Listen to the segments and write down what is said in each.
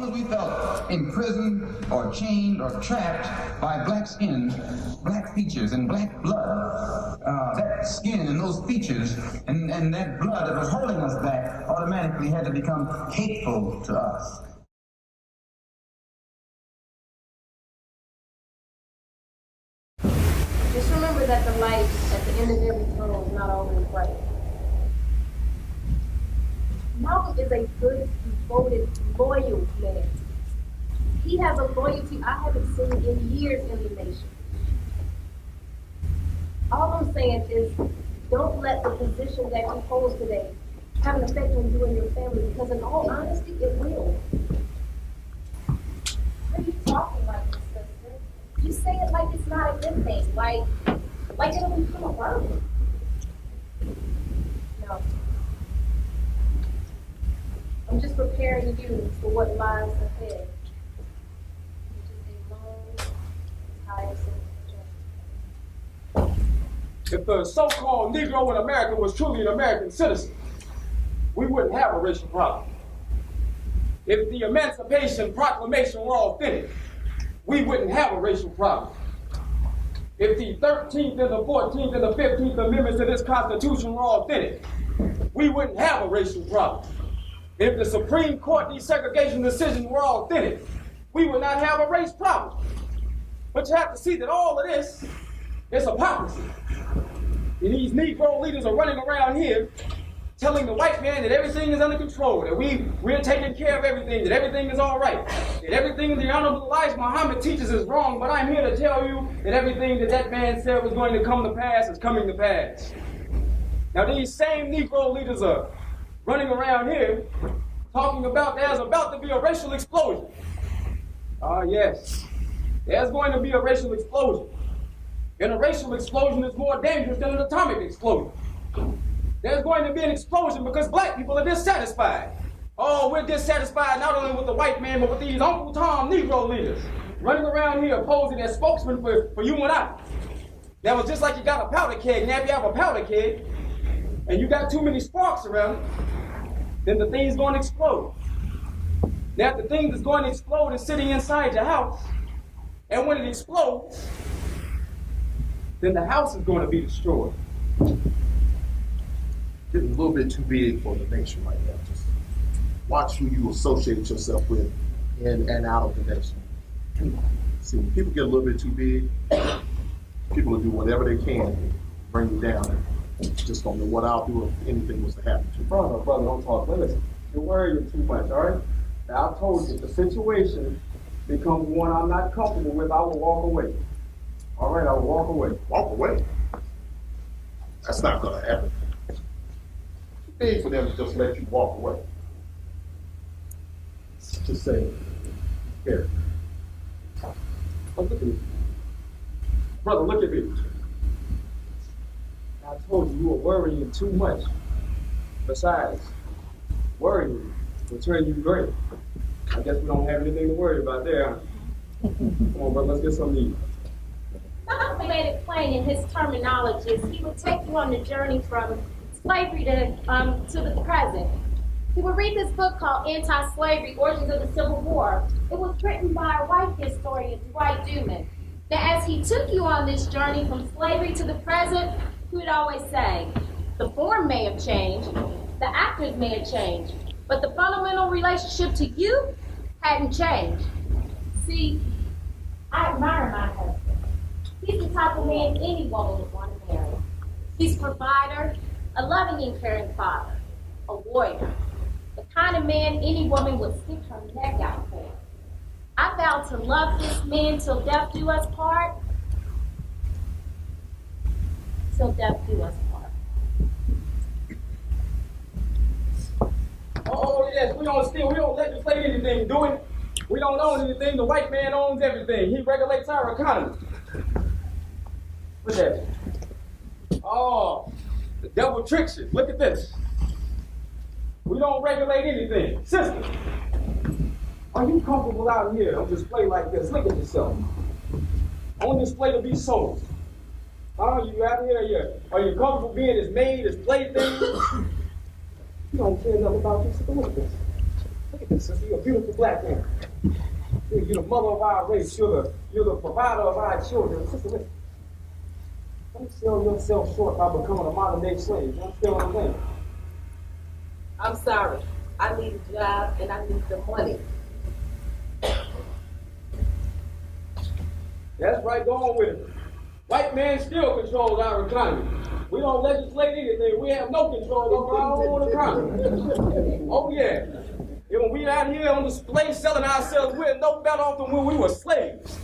long as we felt imprisoned or chained or trapped by black skin, black features, and black blood, that skin and those features and that blood that was holding us back automatically had to become hateful to us. Just remember that the light at the end of every tunnel is not always bright. Malcolm is a good, devoted, loyal man. He has a loyalty I haven't seen in years in the nation. All I'm saying is, don't let the position that you hold today have an effect on you and your family, because in all honesty, it will. Why are you talking like this, sister? You say it like it's not a good thing, like it'll become a burden. No. I'm just preparing you for what lies ahead. Which is a long, tiresome journey. If the so-called Negro in America was truly an American citizen, we wouldn't have a racial problem. If the Emancipation Proclamation were authentic, we wouldn't have a racial problem. If the 13th and the 14th and the 15th Amendments to this Constitution were authentic, we wouldn't have a racial problem. If the Supreme Court desegregation decisions were authentic, we would not have a race problem. But you have to see that all of this is hypocrisy. And these Negro leaders are running around here telling the white man that everything is under control, that we're taking care of everything, that everything is all right, that everything the Honorable Elijah Muhammad teaches is wrong, but I'm here to tell you that everything that man said was going to come to pass is coming to pass. Now these same Negro leaders are running around here talking about there's about to be a racial explosion. Yes, there's going to be a racial explosion. And a racial explosion is more dangerous than an atomic explosion. There's going to be an explosion because black people are dissatisfied. Oh, we're dissatisfied not only with the white man, but with these Uncle Tom Negro leaders running around here posing as spokesmen for you and I. That was just like you got a powder keg. Now if you have a powder keg and you got too many sparks around it, then the thing's going to explode. Now if the thing that's going to explode is sitting inside your house, and when it explodes, then the house is going to be destroyed. Getting a little bit too big for the nation right now. Just watch who you associate yourself with in and out of the nation. See, when people get a little bit too big, people will do whatever they can to bring you down. And just don't know what I'll do if anything was to happen to you. Brother, don't talk. Listen, you're worrying too much, all right? Now, I told you, if the situation becomes one I'm not comfortable with, I will walk away. All right, I will walk away. Walk away? That's not going to happen. It's big for them to just let you walk away. Just say, here. Oh, look at me. Brother, look at me. I told you were worrying too much. Besides, worrying will turn you gray. I guess we don't have anything to worry about there. Come on, brother, let's get something to eat. Malcolm made it plain in his terminologies. He would take you on the journey from slavery to the present. He would read this book called Anti-Slavery, Origins of the Civil War. It was written by a white historian, Dwight Duman. Now, as he took you on this journey from slavery to the present, he would always say, the form may have changed, the actors may have changed, but the fundamental relationship to you hadn't changed. See, I admire my husband. He's the type of man any woman would want to marry. He's a provider, a loving and caring father, a warrior, the kind of man any woman would stick her neck out for. I vow to love this man till death do us part. Till death do us part. Oh yes, we don't legislate anything, do we? We don't own anything. The white man owns everything. He regulates our economy. What's that? Oh, the devil tricks you. Look at this. We don't regulate anything. Sister, are you comfortable out here on display like this? Look at yourself. On display to be sold. Are you out here? Are you comfortable being as maid, as plaything? You don't care nothing about this. Look at this. Look at Sister, you're a beautiful black woman. You're the mother of our race. You're the provider of our children. Sister, listen. Don't sell yourself short by becoming a modern-day slave. You understand what I'm saying? I'm sorry. I need a job and I need the money. That's right, go on with it. White man still controls our economy. We don't legislate anything. We have no control over our own economy. Oh yeah. And when we out here on display selling ourselves, we're no better off than when we were slaves.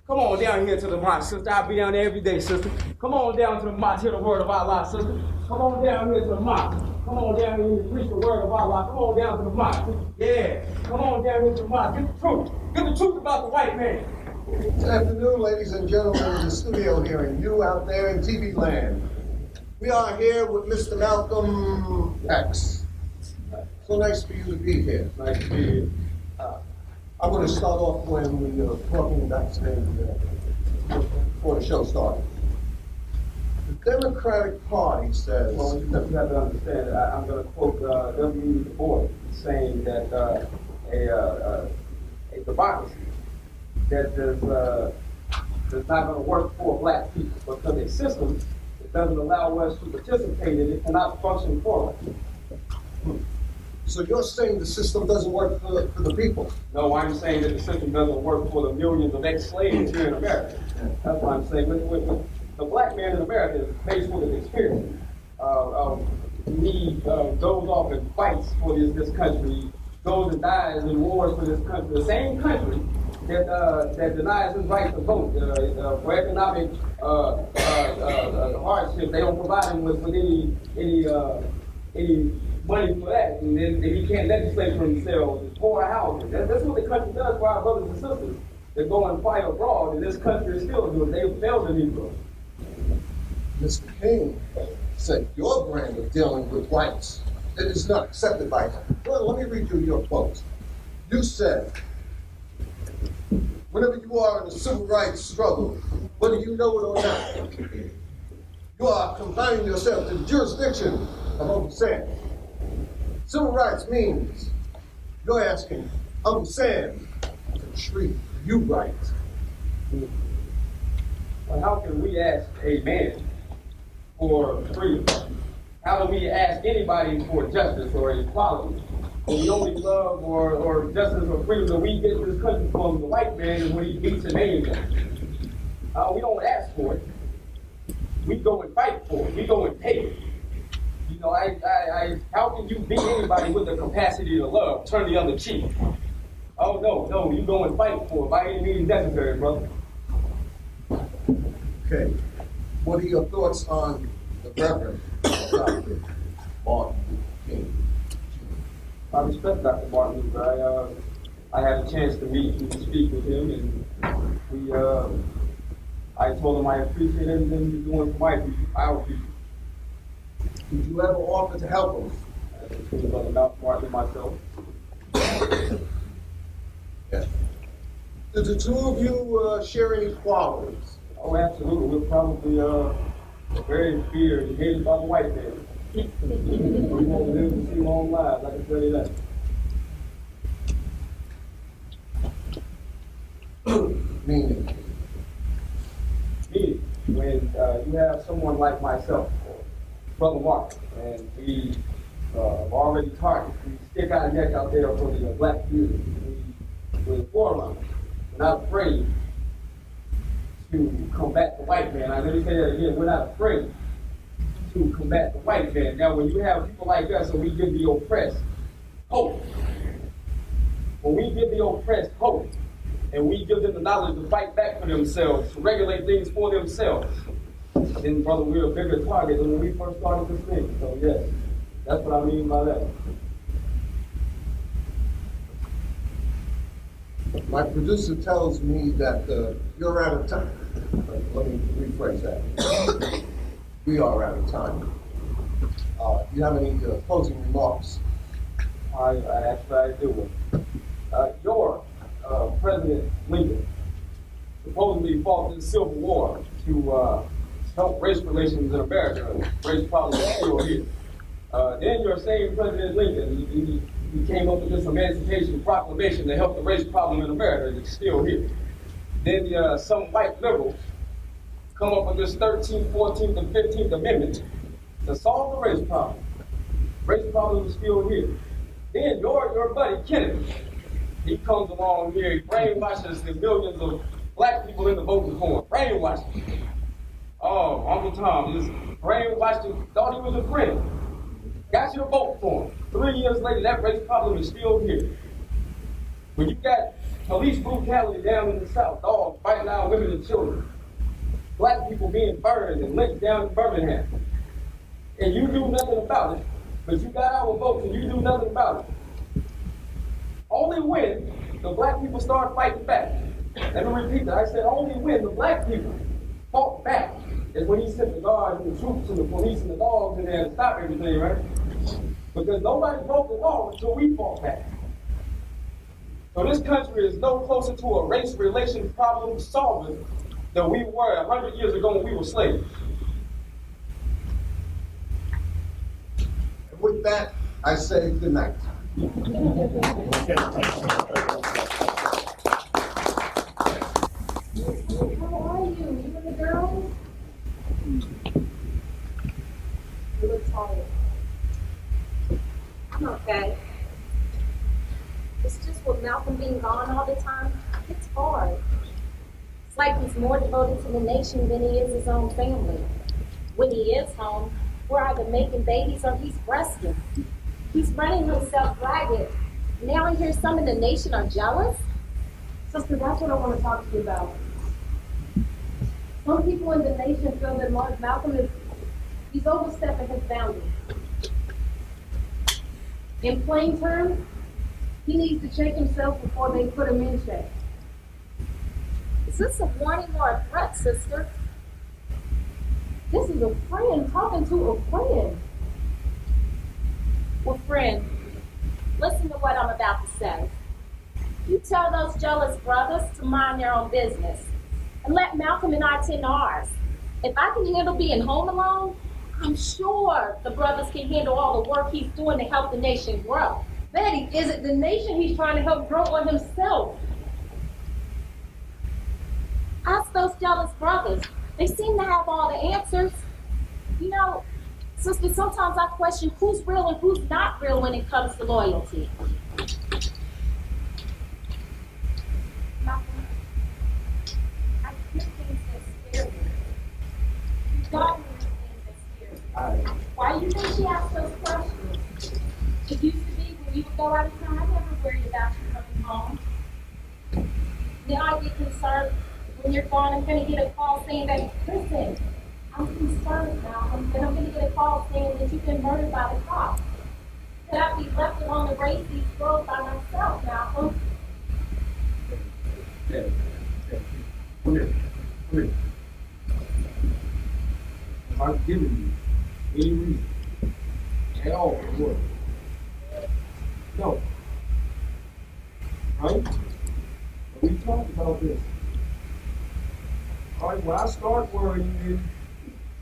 Come on down here to the mosque, sister. I'll be down there every day, sister. Come on down to the mosque, hear the word of Allah, sister. Come on down here to the mosque. Come on down here and preach the word of Allah. Come on down to the mosque. Yeah. Come on down here to the mosque. Get the truth. Get the truth about the white man. Good afternoon, ladies and gentlemen in the studio here, and you out there in TV land. We are here with Mr. Malcolm X. So nice for you to be here. Nice to be here. I'm going to start off when we were talking backstage before the show started. The Democratic Party says... Well, you have to understand, I'm going to quote W. Du Bois saying that a democracy that does not going to work for black people because a system that doesn't allow us to participate in it cannot function for us. So you're saying the system doesn't work for the people? No, I'm saying that the system doesn't work for the millions of ex-slaves here in America. That's what I'm saying. The black man in America is faced with an experience. He goes off and fights for this country, goes and dies in wars for this country. The same country that denies his right to vote for economic hardship. They don't provide him with any money for that, and then he can't legislate for himself. It's poor housing. That's what the country does for our brothers and sisters that go and fight abroad, and this country is still doing. They failed the Negroes. Mr. King said your brand of dealing with whites is not accepted by him. Well, let me read you your quote. You said, whenever you are in the civil rights struggle, whether you know it or not, you are confining yourself to the jurisdiction of Uncle Sam. Civil rights means you're asking Uncle Sam to treat you right. Well, how can we ask a man for freedom? How do we ask anybody for justice or equality? When the only love or justice or freedom that we get in this country from the white man is when he beats and aims us. We don't ask for it. We go and fight for it. We go and take it. You know, how can you beat anybody with the capacity to love? Turn the other cheek. Oh, no, you go and fight for it by any means necessary, brother. Okay. What are your thoughts on the Reverend Dr. Martin King? I respect Dr. Martin Luther. I had a chance to meet and speak with him, and I told him I appreciate everything he's doing for our people. Did you ever offer to help him? Between Brother Martin and myself. Yes. Did the two of you share any qualities? Oh, absolutely. We're probably very feared and hated by the white man. We want to live to see long lives, I can tell you that. Meaning? Meaning, when you have someone like myself, Brother Mark, and we already targeted, we stick our neck out there for the black community. We're forerunners. We're not afraid to combat the white man. Let me say that again. We're not afraid to combat the white man. Now, when you have people like us and we give the oppressed hope, when we give the oppressed hope, and we give them the knowledge to fight back for themselves, to regulate things for themselves, then, brother, we're a bigger target than when we first started this thing. So, yes, that's what I mean by that. My producer tells me that you're out of time. Let me rephrase that. We are out of time. Do you have any closing remarks? I do. Your President Lincoln supposedly fought in the Civil War to help race relations in America. Race problems are still here. Then your same President Lincoln, we came up with this Emancipation Proclamation to help the race problem in America. It's still here. Then some white liberals come up with this 13th, 14th, and 15th Amendment to solve the race problem. Race problem is still here. Then your buddy Kennedy, he comes along here, he brainwashes the millions of black people into voting for him. Brainwashed. Oh, Uncle Tom just brainwashed him, thought he was a friend. Got you to vote for him. 3 years later, that race problem is still here. When you got police brutality down in the South, dogs biting out women and children, black people being burned and lynched down in Birmingham, and you do nothing about it, but you got our votes and you do nothing about it. Only when the black people start fighting back. Let me repeat that. I said only when the black people fought back is when he sent the guards and the troops and the police and the dogs in there to stop everything, right? Because nobody broke the law until we fought back. So this country is no closer to a race relation problem solving than we were 100 years ago when we were slaves. And with that, I say good night. How are you? You and the girls? You look tired. I'm okay. It's just with Malcolm being gone all the time, it's hard. It's like he's more devoted to the nation than he is his own family. When he is home, we're either making babies or he's resting. He's running himself ragged. Now I hear some in the nation are jealous. Sister, that's what I want to talk to you about. Some people in the nation feel that Malcolm he's overstepping his boundaries. In plain terms, he needs to check himself before they put him in check. Is this a warning or a threat, sister? This is a friend talking to a friend. Well, friend, listen to what I'm about to say. You tell those jealous brothers to mind their own business and let Malcolm and I tend to ours. If I can handle being home alone, I'm sure the brothers can handle all the work he's doing to help the nation grow. Betty, is it the nation he's trying to help grow or himself? Ask those jealous brothers. They seem to have all the answers. You know, sister, sometimes I question who's real and who's not real when it comes to loyalty. Malcolm, I hear things that scare me. You got me things that scare me. Why do you think she asked those questions? It used to be when you would go out of town, I never worried about you coming home. Now I get concerned when you're gone. I'm going to get a call saying that, listen, I'm concerned, Malcolm, and I'm going to get a call saying that you've been murdered by the cops. Could I be left alone to raise these girls by myself, Malcolm? Yeah. Come here. I've given you any reason at all for work. No. Right? We talked about this. All right, when I start worrying,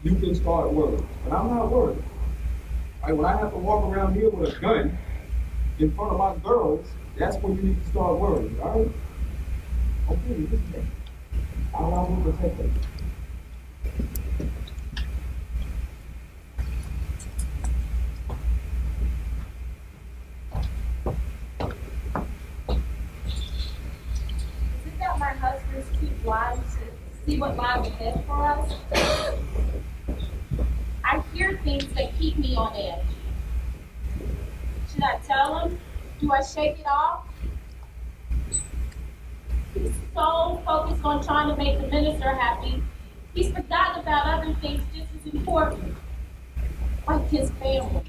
you can start worrying. But I'm not worried. All right, when I have to walk around here with a gun in front of my girls, that's when you need to start worrying, all right? Okay, listen. I will protect them. Is it that my husband's too blind to see what lies ahead for us? I hear things that keep me on edge. Should I tell him? Do I shake it off? He's so focused on trying to make the minister happy, he's forgotten about other things just as important, like his family.